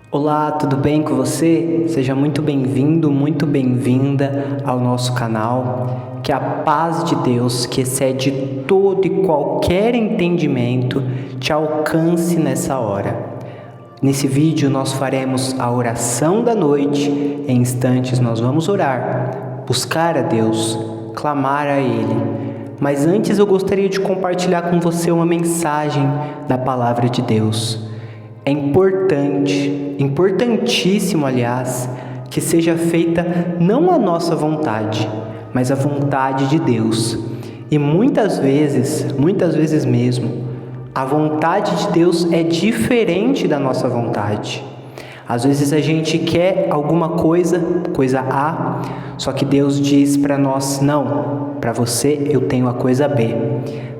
Olá, tudo bem com você? Seja muito bem-vindo, muito bem-vinda ao nosso canal. Que a paz de Deus, que excede todo e qualquer entendimento, te alcance nessa hora. Nesse vídeo nós faremos a oração da noite. Em instantes nós vamos orar, buscar a Deus, clamar a Ele. Mas antes eu gostaria de compartilhar com você uma mensagem da Palavra de Deus. É importante, importantíssimo, aliás, que seja feita não a nossa vontade, mas a vontade de Deus. E muitas vezes mesmo, a vontade de Deus é diferente da nossa vontade. Às vezes a gente quer alguma coisa A, só que Deus diz para nós: não, para você eu tenho a coisa B.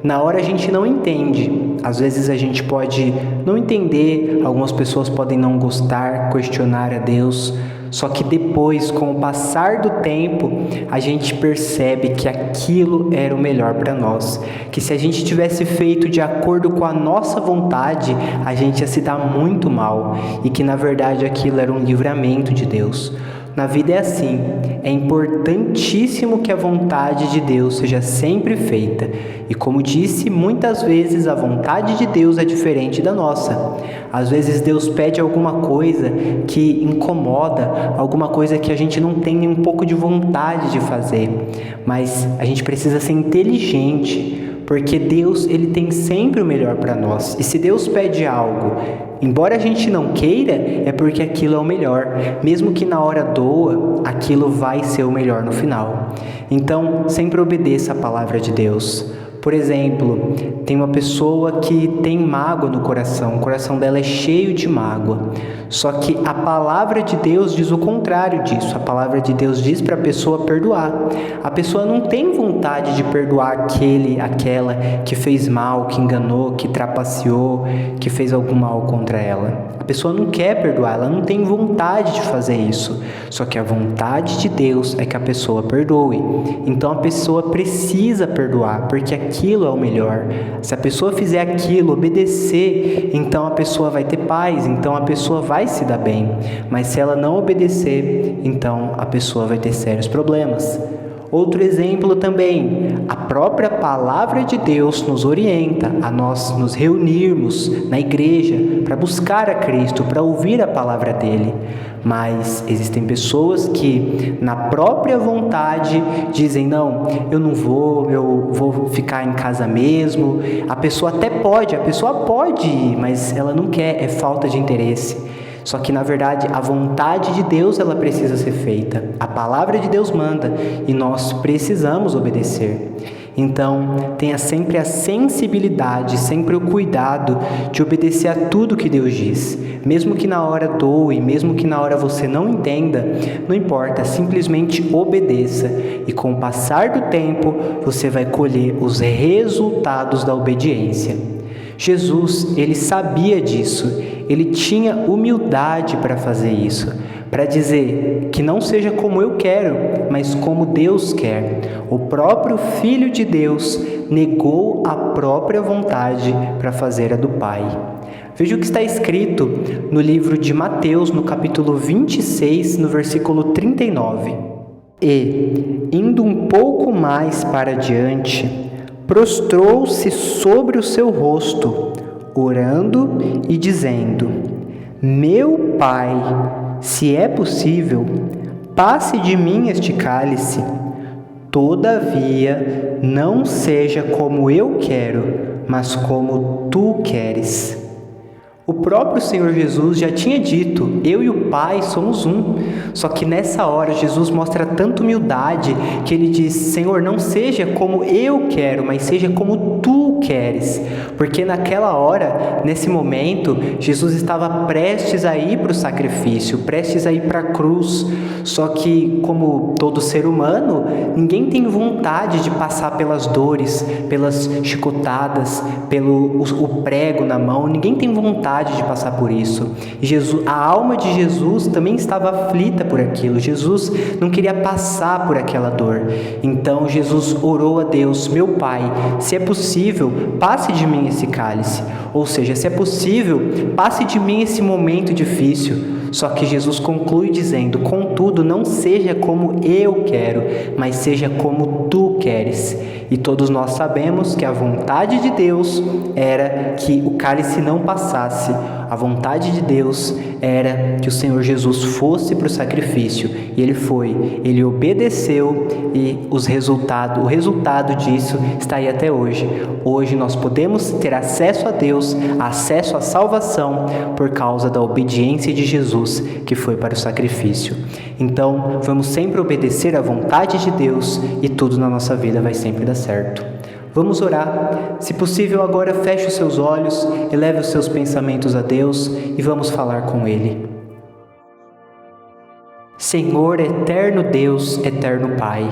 Na hora a gente não entende, às vezes a gente pode não entender, algumas pessoas podem não gostar, questionar a Deus, só que depois, com o passar do tempo, a gente percebe que aquilo era o melhor para nós, que se a gente tivesse feito de acordo com a nossa vontade, a gente ia se dar muito mal, e que na verdade aquilo era um livramento de Deus. Na vida é assim, é importantíssimo que a vontade de Deus seja sempre feita. E como disse, muitas vezes a vontade de Deus é diferente da nossa. Às vezes Deus pede alguma coisa que incomoda, alguma coisa que a gente não tem um pouco de vontade de fazer. Mas a gente precisa ser inteligente, porque Deus, Ele tem sempre o melhor para nós. E se Deus pede algo, embora a gente não queira, é porque aquilo é o melhor. Mesmo que na hora doa, aquilo vai ser o melhor no final. Então, sempre obedeça a palavra de Deus. Por exemplo, tem uma pessoa que tem mágoa no coração, o coração dela é cheio de mágoa. Só que a palavra de Deus diz o contrário disso. A palavra de Deus diz para a pessoa perdoar. A pessoa não tem vontade de perdoar aquela que fez mal, que enganou, que trapaceou, que fez algum mal contra ela. A pessoa não quer perdoar, ela não tem vontade de fazer isso. Só que a vontade de Deus é que a pessoa perdoe. Então a pessoa precisa perdoar, porque aquilo é o melhor. Se a pessoa fizer aquilo, obedecer, então a pessoa vai ter paz, então a pessoa vai se dar bem. Mas se ela não obedecer, então a pessoa vai ter sérios problemas. Outro exemplo também, a própria palavra de Deus nos orienta a nós nos reunirmos na igreja para buscar a Cristo, para ouvir a palavra dele. Mas existem pessoas que na própria vontade dizem: não, eu não vou, eu vou ficar em casa mesmo. A pessoa pode ir, mas ela não quer, é falta de interesse. Só que, na verdade, a vontade de Deus, ela precisa ser feita. A palavra de Deus manda e nós precisamos obedecer. Então, tenha sempre a sensibilidade, sempre o cuidado de obedecer a tudo que Deus diz. Mesmo que na hora doe, mesmo que na hora você não entenda, não importa, simplesmente obedeça. E com o passar do tempo, você vai colher os resultados da obediência. Jesus, ele sabia disso, ele tinha humildade para fazer isso, para dizer que não seja como eu quero, mas como Deus quer. O próprio Filho de Deus negou a própria vontade para fazer a do Pai. Veja o que está escrito no livro de Mateus, no capítulo 26, no versículo 39. E, indo um pouco mais para diante, prostrou-se sobre o seu rosto, orando e dizendo: Meu Pai, se é possível, passe de mim este cálice. Todavia, não seja como eu quero, mas como tu queres. O próprio Senhor Jesus já tinha dito: eu e o Pai somos um. Só que nessa hora Jesus mostra tanta humildade que ele diz: Senhor, não seja como eu quero, mas seja como tu queres. Porque naquela hora, nesse momento, Jesus estava prestes a ir para o sacrifício, prestes a ir para a cruz. Só que, como todo ser humano, ninguém tem vontade de passar pelas dores, pelas chicotadas, pelo o prego na mão. Ninguém tem vontade de passar por isso. A alma de Jesus também estava aflita por aquilo. Jesus não queria passar por aquela dor. Então Jesus orou a Deus: meu Pai, se é possível, passe de mim esse cálice. Ou seja, se é possível, passe de mim esse momento difícil. Só que Jesus conclui dizendo: contudo, não seja como eu quero, mas seja como tu queres. E todos nós sabemos que a vontade de Deus era que o cálice não passasse. A vontade de Deus era que o Senhor Jesus fosse para o sacrifício. E ele foi, ele obedeceu e o resultado disso está aí até hoje. Hoje nós podemos ter acesso a Deus, acesso à salvação por causa da obediência de Jesus que foi para o sacrifício. Então, vamos sempre obedecer à vontade de Deus e tudo na nossa vida vai sempre dar certo. Vamos orar. Se possível, agora feche os seus olhos, eleve os seus pensamentos a Deus e vamos falar com Ele. Senhor, eterno Deus, eterno Pai,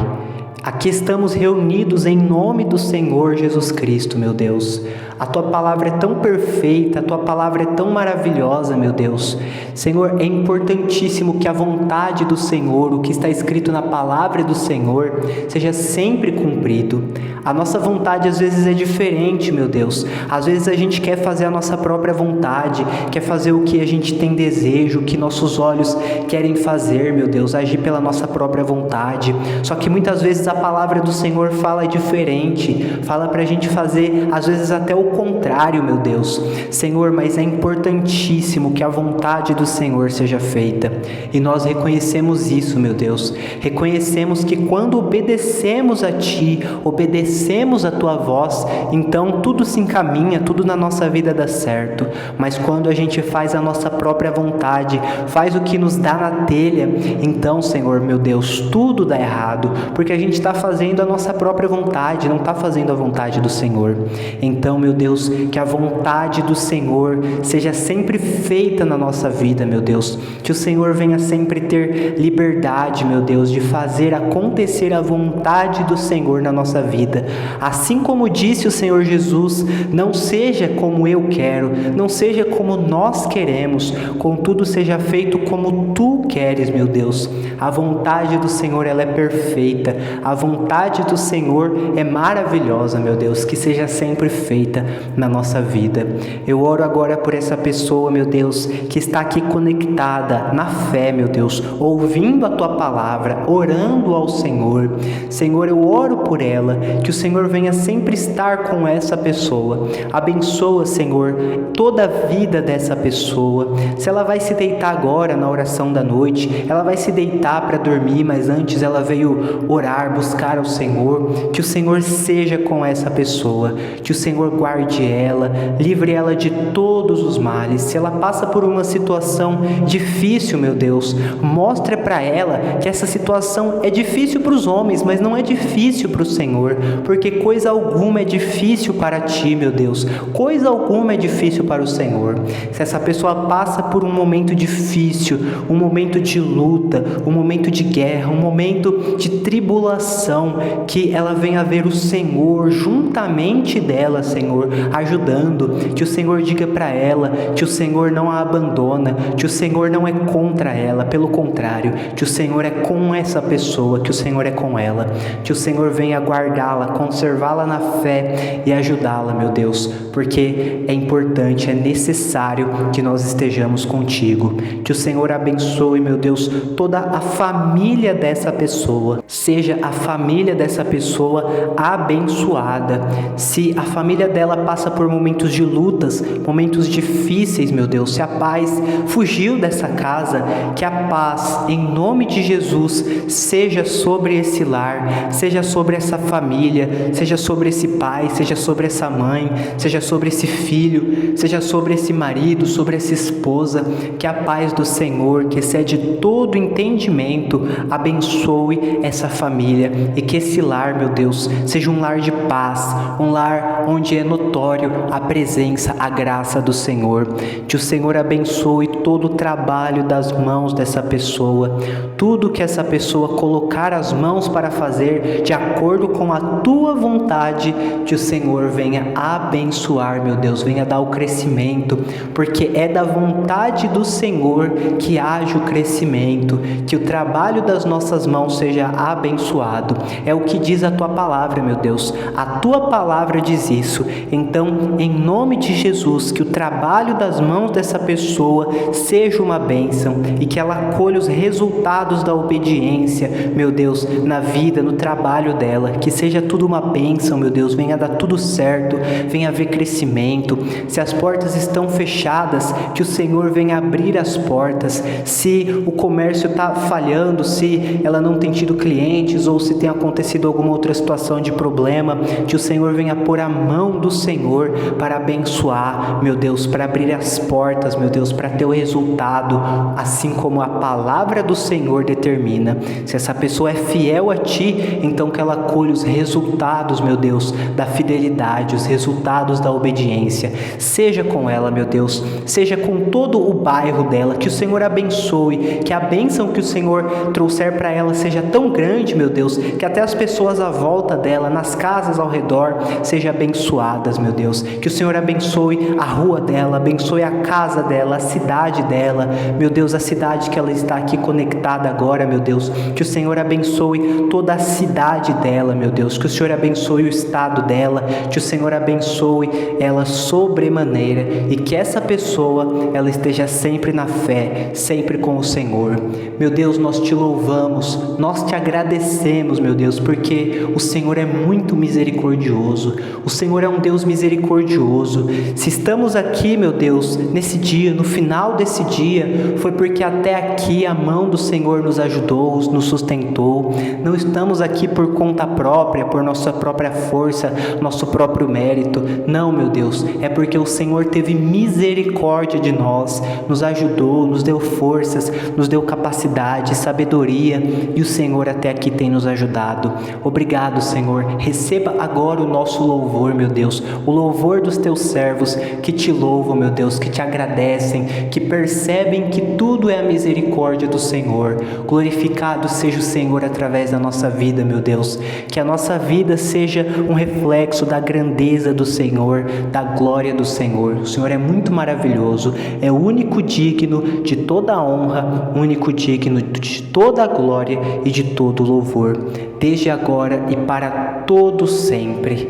aqui estamos reunidos em nome do Senhor Jesus Cristo, meu Deus. A Tua palavra é tão perfeita, a Tua palavra é tão maravilhosa, meu Deus. Senhor, é importantíssimo que a vontade do Senhor, o que está escrito na palavra do Senhor, seja sempre cumprido. A nossa vontade às vezes é diferente, meu Deus. Às vezes a gente quer fazer a nossa própria vontade, quer fazer o que a gente tem desejo, o que nossos olhos querem fazer, meu Deus, agir pela nossa própria vontade. Só que muitas vezes a palavra do Senhor fala diferente, fala pra gente fazer às vezes até o contrário, meu Deus. Senhor, mas é importantíssimo que a vontade do Senhor seja feita. E nós reconhecemos isso, meu Deus. Reconhecemos que quando obedecemos a Ti, obedecemos a Tua voz, então tudo se encaminha, tudo na nossa vida dá certo. Mas quando a gente faz a nossa própria vontade, faz o que nos dá na telha, então, Senhor, meu Deus, tudo dá errado, porque a gente está fazendo a nossa própria vontade, não está fazendo a vontade do Senhor. Então, meu Deus, que a vontade do Senhor seja sempre feita na nossa vida, meu Deus. Que o Senhor venha sempre ter liberdade, meu Deus, de fazer acontecer a vontade do Senhor na nossa vida. Assim como disse o Senhor Jesus, não seja como eu quero, não seja como nós queremos, contudo seja feito como Tu queres, meu Deus. A vontade do Senhor, ela é perfeita. A vontade do Senhor é maravilhosa, meu Deus, que seja sempre feita na nossa vida. Eu oro agora por essa pessoa, meu Deus, que está aqui conectada na fé, meu Deus, ouvindo a Tua palavra, orando ao Senhor. Senhor, eu oro por ela, que o Senhor venha sempre estar com essa pessoa. Abençoa, Senhor, toda a vida dessa pessoa. Se ela vai se deitar agora na oração da noite, ela vai se deitar para dormir, mas antes ela veio orar, buscar ao Senhor, que o Senhor seja com essa pessoa, que o Senhor guarde ela, livre ela de todos os males. Se ela passa por uma situação difícil, meu Deus, mostre para ela que essa situação é difícil para os homens, mas não é difícil para o Senhor, porque coisa alguma é difícil para Ti, meu Deus, coisa alguma é difícil para o Senhor. Se essa pessoa passa por um momento difícil, um momento de luta, um momento de guerra, um momento de tribulação, que ela venha ver o Senhor juntamente dela, Senhor, ajudando, que o Senhor diga para ela que o Senhor não a abandona, que o Senhor não é contra ela, pelo contrário, que o Senhor é com essa pessoa, que o Senhor é com ela, que o Senhor venha guardá-la, conservá-la na fé e ajudá-la, meu Deus, porque é importante, é necessário que nós estejamos contigo. Que o Senhor abençoe, meu Deus, toda a família dessa pessoa, seja a família dessa pessoa abençoada. Se a família dela passa por momentos de lutas, momentos difíceis, meu Deus, se a paz fugiu dessa casa, que a paz, em nome de Jesus, seja sobre esse lar, seja sobre essa família, seja sobre esse pai, seja sobre essa mãe, seja sobre esse filho, seja sobre esse marido, sobre essa esposa. Que a paz do Senhor, que excede todo entendimento, abençoe essa família e que esse lar, meu Deus, seja um lar de paz, um lar onde é notório a presença, a graça do Senhor. Que o Senhor abençoe todo o trabalho das mãos dessa pessoa, tudo que essa pessoa colocar as mãos para fazer de acordo com a Tua vontade, que o Senhor venha abençoar, meu Deus, venha dar o crescimento, porque é da vontade do Senhor que haja o crescimento, que o trabalho das nossas mãos seja abençoado. abençoado. É o que diz a tua palavra, meu Deus. A tua palavra diz isso. Então, em nome de Jesus, que o trabalho das mãos dessa pessoa seja uma bênção e que ela colhe os resultados da obediência, meu Deus, na vida, no trabalho dela. Que seja tudo uma bênção, meu Deus. Venha dar tudo certo, venha haver crescimento. Se as portas estão fechadas, que o Senhor venha abrir as portas. Se o comércio está falhando, se ela não tem tido clientes ou se tem acontecido alguma outra situação de problema, que o Senhor venha pôr a mão do Senhor para abençoar, meu Deus, para abrir as portas, meu Deus, para ter o resultado, assim como a palavra do Senhor determina. Se essa pessoa é fiel a Ti, então que ela colhe os resultados, meu Deus, da fidelidade, os resultados da obediência. Seja com ela, meu Deus, seja com todo o bairro dela, que o Senhor abençoe, que a bênção que o Senhor trouxer para ela seja tão grande, meu Deus, que até as pessoas à volta dela, nas casas ao redor, sejam abençoadas, meu Deus. Que o Senhor abençoe a rua dela, abençoe a casa dela, a cidade dela, meu Deus, a cidade que ela está aqui conectada agora, meu Deus. Que o Senhor abençoe toda a cidade dela, meu Deus. Que o Senhor abençoe o estado dela, que o Senhor abençoe ela sobremaneira e que essa pessoa, ela esteja sempre na fé, sempre com o Senhor. Meu Deus, nós te louvamos, nós te agradecemos, meu Deus, porque o Senhor é muito misericordioso, o Senhor é um Deus misericordioso. Se estamos aqui, meu Deus, nesse dia, no final desse dia, foi porque até aqui a mão do Senhor nos ajudou, nos sustentou. Não estamos aqui por conta própria, por nossa própria força, nosso próprio mérito. Não, meu Deus, é porque o Senhor teve misericórdia de nós, nos ajudou, nos deu forças, nos deu capacidade, sabedoria, e o Senhor até aqui tem nos ajudado. Obrigado, Senhor. Receba agora o nosso louvor, meu Deus, o louvor dos teus servos que te louvam, meu Deus, que te agradecem, que percebem que tudo é a misericórdia do Senhor. Glorificado seja o Senhor através da nossa vida, meu Deus. Que a nossa vida seja um reflexo da grandeza do Senhor, da glória do Senhor. O Senhor é muito maravilhoso, é o único digno de toda a honra, único digno de toda a glória e de todo o louvor, desde agora e para todo sempre.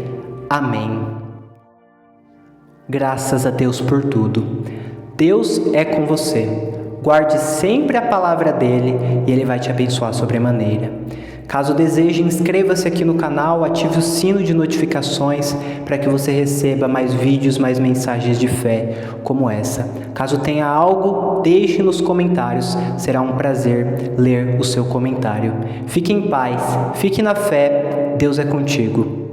Amém. Graças a Deus por tudo. Deus é com você. Guarde sempre a palavra dele e ele vai te abençoar sobremaneira. Caso deseje, inscreva-se aqui no canal, ative o sino de notificações para que você receba mais vídeos, mais mensagens de fé como essa. Caso tenha algo, deixe nos comentários, será um prazer ler o seu comentário. Fique em paz, fique na fé, Deus é contigo.